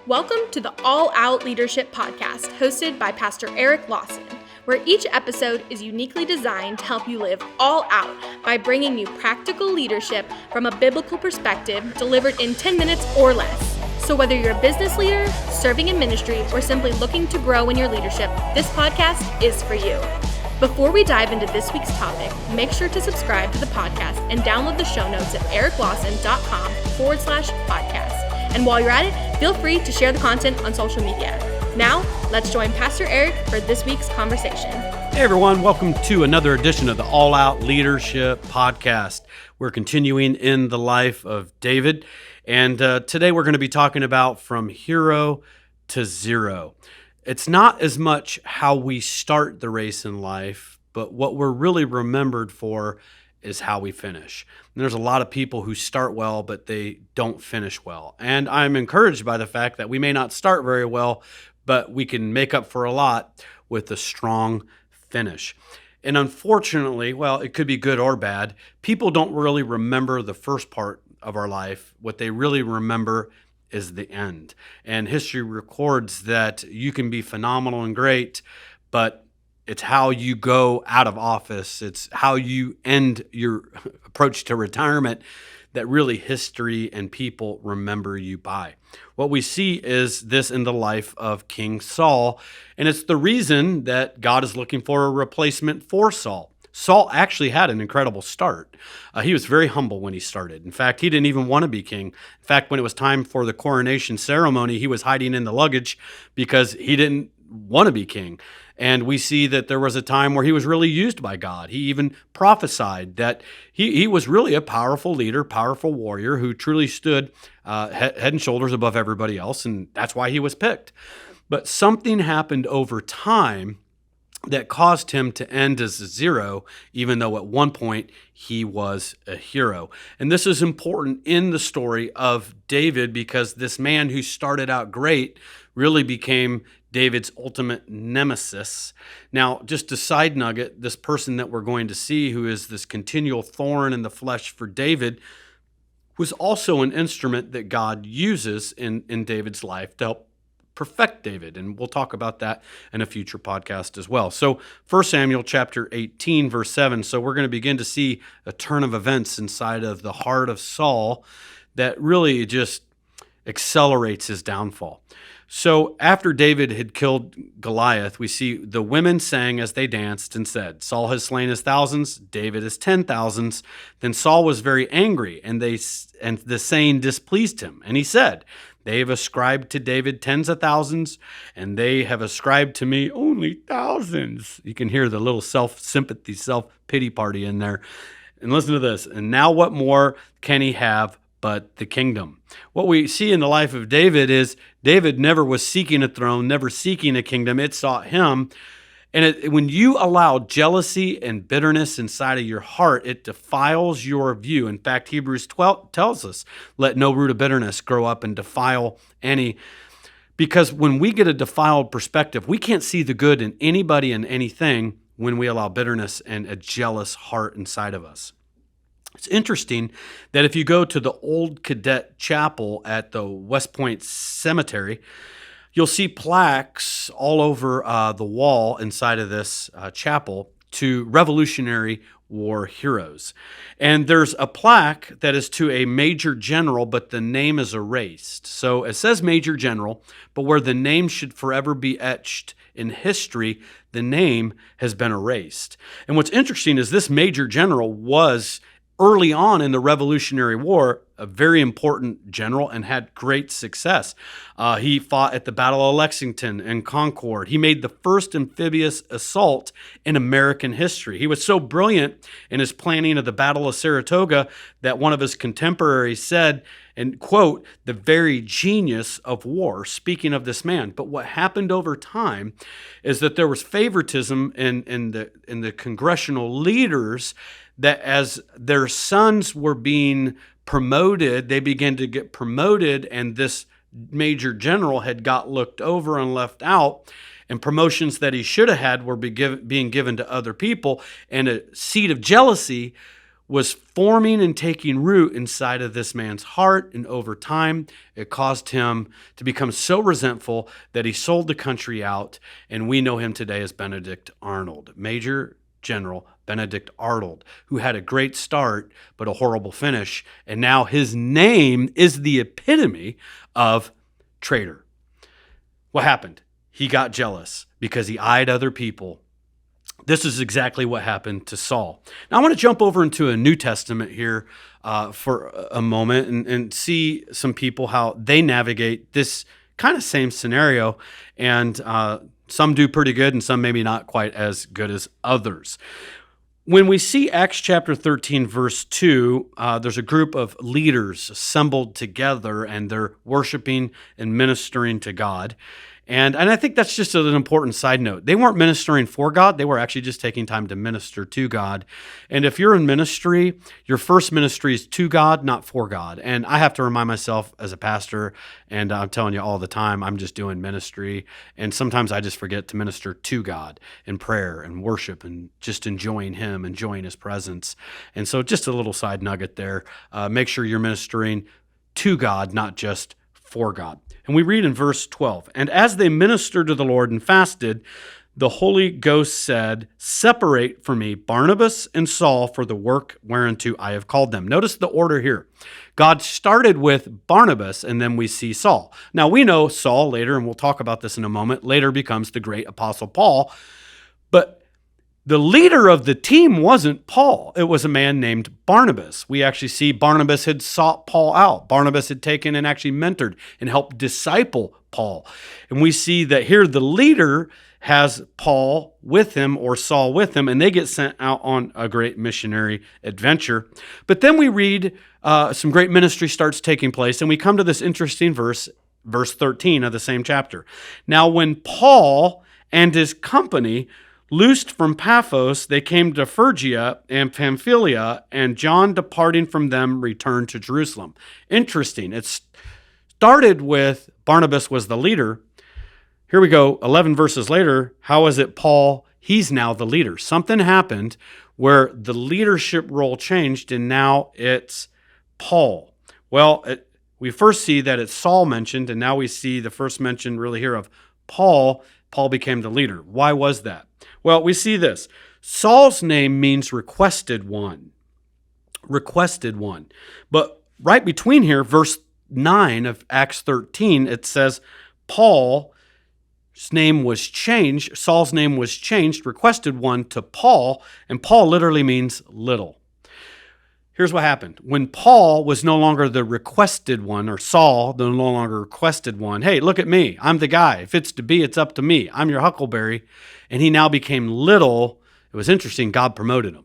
Welcome to the All Out Leadership Podcast, hosted by Pastor Eric Lawson, where each episode is uniquely designed to help you live all out by bringing you practical leadership from a biblical perspective delivered in 10 minutes or less. So whether you're a business leader, serving in ministry, or simply looking to grow in your leadership, this podcast is for you. Before we dive into this week's topic, make sure to subscribe to the podcast and download the show notes at ericlawson.com/podcast. And while you're at it, feel free to share the content on social media. Now, let's join Pastor Eric for this week's conversation. Hey everyone, welcome to another edition of the All Out Leadership Podcast. We're continuing in the life of David, and today we're going to be talking about from hero to zero. It's not as much how we start the race in life, but what we're really remembered for is how we finish. And there's a lot of people who start well, but they don't finish well. And I'm encouraged by the fact that we may not start very well, but we can make up for a lot with a strong finish. And unfortunately, well, it could be good or bad, people don't really remember the first part of our life. What they really remember is the end. And history records that you can be phenomenal and great, but it's how you go out of office. It's how you end your approach to retirement that really history and people remember you by. What we see is this in the life of King Saul, and it's the reason that God is looking for a replacement for Saul. Saul actually had an incredible start. He was very humble when he started. In fact, he didn't even want to be king. In fact, when it was time for the coronation ceremony, he was hiding in the luggage because he didn't want to be king. And we see that there was a time where he was really used by God. He even prophesied that he was really a powerful leader, powerful warrior who truly stood head and shoulders above everybody else, and that's why he was picked. But something happened over time that caused him to end as a zero, even though at one point he was a hero. And this is important in the story of David because this man who started out great really became David's ultimate nemesis. Now, just a side nugget, this person that we're going to see who is this continual thorn in the flesh for David was also an instrument that God uses in David's life to help perfect David, and we'll talk about that in a future podcast as well. So 1 Samuel chapter 18, verse 7, so we're going to begin to see a turn of events inside of the heart of Saul that really just accelerates his downfall. So after David had killed Goliath, we see the women sang as they danced and said, Saul has slain his thousands, David his 10,000s. Then Saul was very angry, and the saying displeased him. And he said, they have ascribed to David tens of thousands, and they have ascribed to me only thousands. You can hear the little self-sympathy, self-pity party in there. And listen to this. And now what more can he have but the kingdom? What we see in the life of David is David never was seeking a throne, never seeking a kingdom. It sought him. And when you allow jealousy and bitterness inside of your heart, it defiles your view. In fact, Hebrews 12 tells us, let no root of bitterness grow up and defile any. Because when we get a defiled perspective, we can't see the good in anybody and anything when we allow bitterness and a jealous heart inside of us. It's interesting that if you go to the old cadet chapel at the West Point Cemetery, you'll see plaques all over the wall inside of this chapel to Revolutionary War heroes. And there's a plaque that is to a major general, but the name is erased. So it says major general, but where the name should forever be etched in history, the name has been erased. And what's interesting is this major general was early on in the Revolutionary War, a very important general and had great success. He fought at the Battle of Lexington and Concord. He made the first amphibious assault in American history. He was so brilliant in his planning of the Battle of Saratoga that one of his contemporaries said, and quote, the very genius of war, speaking of this man. But what happened over time is that there was favoritism in the congressional leaders that as their sons were being promoted, they began to get promoted, and this major general had got looked over and left out, and promotions that he should have had were being given to other people, and a seed of jealousy was forming and taking root inside of this man's heart. And over time, it caused him to become so resentful that he sold the country out. And we know him today as Benedict Arnold, Major General Benedict Arnold, who had a great start, but a horrible finish. And now his name is the epitome of traitor. What happened? He got jealous because he eyed other people. This is exactly what happened to Saul. Now, I want to jump over into a New Testament here for a moment and see some people, how they navigate this kind of same scenario. And some do pretty good and some maybe not quite as good as others. When we see Acts chapter 13, verse 2, there's a group of leaders assembled together and they're worshiping and ministering to God. And I think that's just an important side note. They weren't ministering for God. They were actually just taking time to minister to God. And if you're in ministry, your first ministry is to God, not for God. And I have to remind myself as a pastor, and I'm telling you all the time, I'm just doing ministry. And sometimes I just forget to minister to God in prayer and worship and just enjoying Him, enjoying His presence. And so just a little side nugget there. Make sure you're ministering to God, not just for God. And we read in verse 12, "And as they ministered to the Lord and fasted, the Holy Ghost said, 'Separate for me Barnabas and Saul for the work whereunto I have called them.'" Notice the order here. God started with Barnabas, and then we see Saul. Now, we know Saul later, and we'll talk about this in a moment, later becomes the great apostle Paul. But the leader of the team wasn't Paul. It was a man named Barnabas. We actually see Barnabas had sought Paul out. Barnabas had taken and actually mentored and helped disciple Paul. And we see that here the leader has Paul with him, or Saul with him, and they get sent out on a great missionary adventure. But then we read some great ministry starts taking place, and we come to this interesting verse 13 of the same chapter. "Now when Paul and his company loosed from Paphos, they came to Phrygia and Pamphylia, and John, departing from them, returned to Jerusalem." Interesting. It started with Barnabas was the leader. Here we go, 11 verses later. How is it Paul? He's now the leader. Something happened where the leadership role changed, and now it's Paul. Well, we first see that it's Saul mentioned, and now we see the first mention really here of Paul. Paul became the leader. Why was that? Well, we see this. Saul's name means requested one. Requested one. But right between here, verse 9 of Acts 13, it says Paul's name was changed. Saul's name was changed, requested one, to Paul. And Paul literally means little. Here's what happened. When Paul was no longer the requested one, or Saul, the no longer requested one, hey, look at me. I'm the guy. If it's to be, it's up to me. I'm your huckleberry. And he now became little. It was interesting. God promoted him.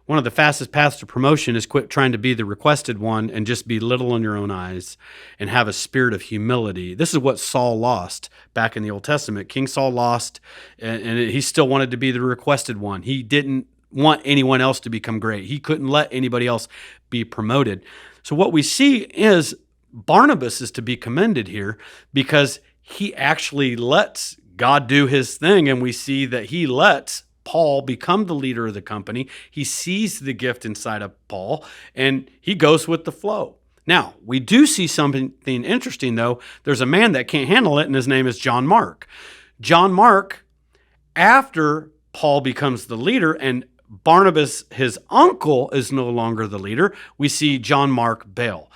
One of the fastest paths to promotion is quit trying to be the requested one and just be little in your own eyes and have a spirit of humility. This is what Saul lost back in the Old Testament. King Saul lost, and he still wanted to be the requested one. He didn't want anyone else to become great. He couldn't let anybody else be promoted. So what we see is Barnabas is to be commended here because he actually lets God do his thing, and we see that he lets Paul become the leader of the company. He sees the gift inside of Paul, and he goes with the flow. Now, we do see something interesting, though. There's a man that can't handle it, and his name is John Mark. John Mark, after Paul becomes the leader and Barnabas, his uncle, is no longer the leader, we see John Mark bail.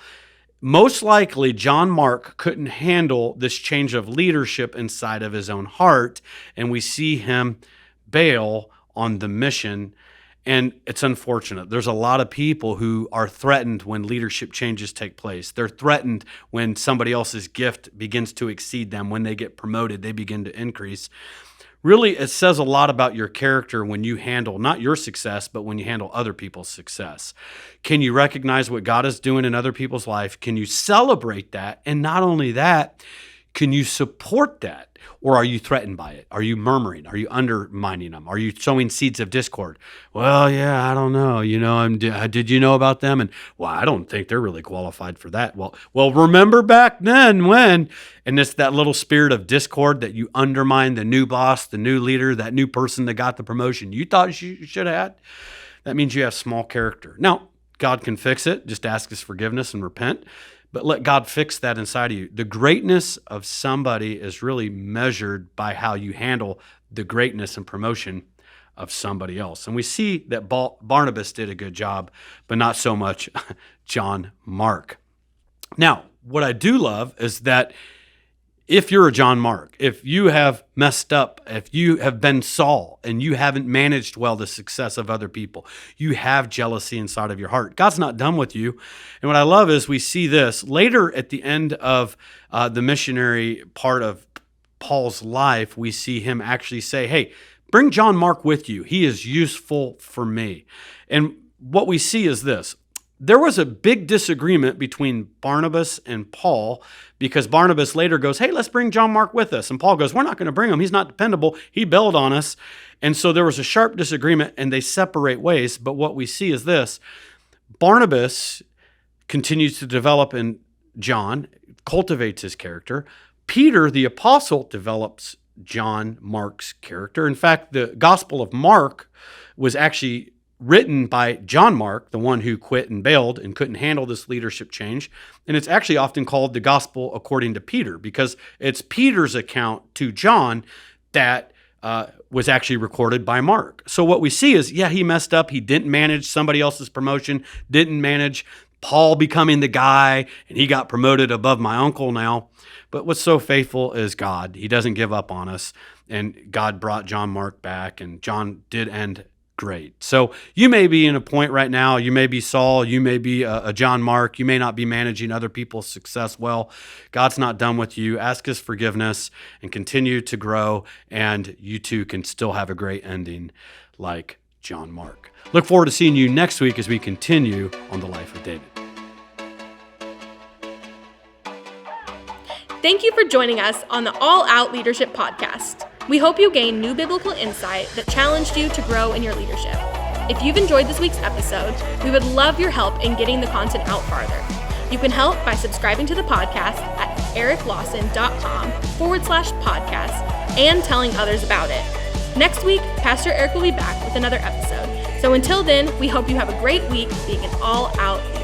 Most likely, John Mark couldn't handle this change of leadership inside of his own heart, and we see him bail on the mission. And it's unfortunate. There's a lot of people who are threatened when leadership changes take place. They're threatened when somebody else's gift begins to exceed them. When they get promoted, they begin to increase. Really, it says a lot about your character when you handle not your success, but when you handle other people's success. Can you recognize what God is doing in other people's life? Can you celebrate that? And not only that, can you support that? Or are you threatened by it? Are you murmuring? Are you undermining them? Are you sowing seeds of discord? Well, yeah, I don't know. Did you know about them? And, well, I don't think they're really qualified for that. Well, remember back then when, and it's that little spirit of discord that you undermine the new boss, the new leader, that new person that got the promotion you thought you should have had. that means you have small character. Now, God can fix it. Just ask his forgiveness and repent. But let God fix that inside of you. The greatness of somebody is really measured by how you handle the greatness and promotion of somebody else. And we see that Barnabas did a good job, but not so much John Mark. Now, what I do love is that if you're a John Mark, if you have messed up, if you have been Saul and you haven't managed well the success of other people, you have jealousy inside of your heart. God's not done with you. And what I love is we see this later at the end of the missionary part of Paul's life, we see him actually say, hey, bring John Mark with you. He is useful for me. And what we see is this. There was a big disagreement between Barnabas and Paul because Barnabas later goes, hey, let's bring John Mark with us. And Paul goes, we're not going to bring him. He's not dependable. He bailed on us. And so there was a sharp disagreement and they separate ways. But what we see is this. Barnabas continues to develop in John, cultivates his character. Peter, the apostle, develops John Mark's character. In fact, the Gospel of Mark was actually written by John Mark, the one who quit and bailed and couldn't handle this leadership change. And it's actually often called the Gospel according to Peter because it's Peter's account to John that was actually recorded by Mark. So what we see is, he messed up. He didn't manage somebody else's promotion, didn't manage Paul becoming the guy, and he got promoted above my uncle now. But what's so faithful is God. He doesn't give up on us. And God brought John Mark back, and John did end great. So you may be in a point right now, you may be Saul, you may be a John Mark, you may not be managing other people's success well. God's not done with you. Ask his forgiveness and continue to grow, and you too can still have a great ending like John Mark. Look forward to seeing you next week as we continue on the life of David. Thank you for joining us on the All Out Leadership Podcast. We hope you gained new biblical insight that challenged you to grow in your leadership. If you've enjoyed this week's episode, we would love your help in getting the content out farther. You can help by subscribing to the podcast at ericlawson.com/podcast and telling others about it. Next week, Pastor Eric will be back with another episode. So until then, we hope you have a great week being an all-out leader.